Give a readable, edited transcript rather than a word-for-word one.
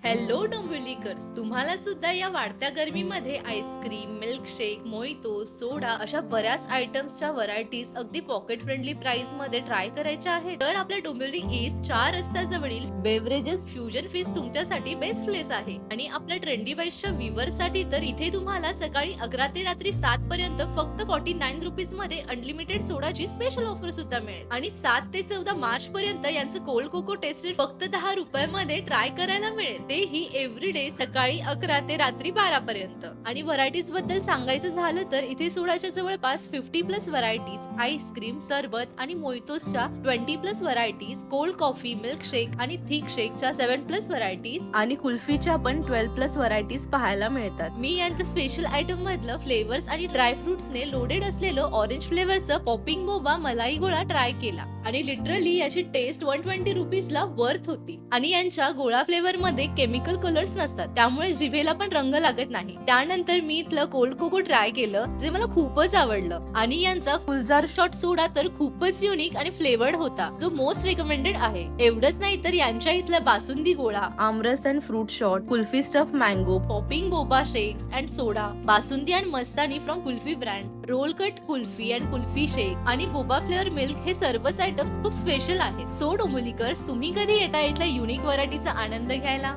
Hello डोंबिवलीकर्स, तुम्हाला सुद्धा या वाढत्या गरमीमध्ये आईस्क्रीम, मिल्कशेक, मोहितो, सोडा अशा बऱ्याच आयटम्सच्या व्हरायटीज अगदी पॉकेट फ्रेंडली प्राइस मध्ये ट्राय करायच्या आहेत. तर आपल्या डोंबिवली ईस्ट 4 रस्त्याजवळील बेवरेजेस फ्युजन फीस्ट तुमच्यासाठी बेस्ट प्लेस आहे. आणि आपल्या ट्रेंडी वाईजच्या व्ह्यूअर्स साठी तर इथे तुम्हाला सकाळी 11 ते रात्री 7 पर्यंत फक्त 49 रुपीज मध्ये अनलिमिटेड सोडाची स्पेशल ऑफर सुद्धा मिळेल. आणि 7 ते 14 मार्च पर्यंत यांचं कोल्ड कोको टेस्टेड फक्त 10 रुपयामध्ये ट्राय करायला मिळेल. तेही एव्हरीडे सकाळी 11 ते रात्री 12 पर्यंत. आणि व्हरायटीज बद्दल सांगायचं झालं तर इथे सोडाच्या जवळपास 50+ व्हरायटीज, आईस्क्रीम, सरबत आणि मोहितोसच्या 20+ व्हरायटीज, कोल्ड कॉफी, मिल्कशेक आणि थिक शेकच्या 7+ व्हरायटीज आणि कुल्फीच्या पण 12+ व्हरायटीज पाहायला मिळतात. मी यांच्या स्पेशल आयटम मधलं फ्लेवर्स आणि ड्राय फ्रुट्सने लोडेड असलेलं ऑरेंज फ्लेवरचं पॉपिंग बोबा मलाई गोळा ट्राय केला आणि लिटरली याची टेस्ट 120 रुपीजला वर्थ होती. आणि यांच्या गोळा फ्लेवर मध्ये केमिकल कलर्स नसतात, त्यामुळे जिभेला पण रंग लागत नाही. त्यानंतर मी इथलं कोल्ड कोको ट्राय केलं, जे मला खूपच आवडलं. आणि यांचा फुलजार शॉट सोडा तर खूपच युनिक आणि फ्लेवर्ड होता, जो मोस्ट रिकमेंडेड आहे. एवढंच नाही तर यांच्या इथलं basundi gola, aamras and fruit shot, kulfi stuff mango, popping boba shakes and soda, basundi and mastani from kulfi brand, roll cut kulfi and kulfi shake आणि बोबा फ्लेवर मिल्क हे सर्वच आयटम खूप स्पेशल आहेत. सो डोंबिवलीकर्स, तुम्ही कधी येता इथल्या युनिक व्हरायटीचा आनंद घ्यायला?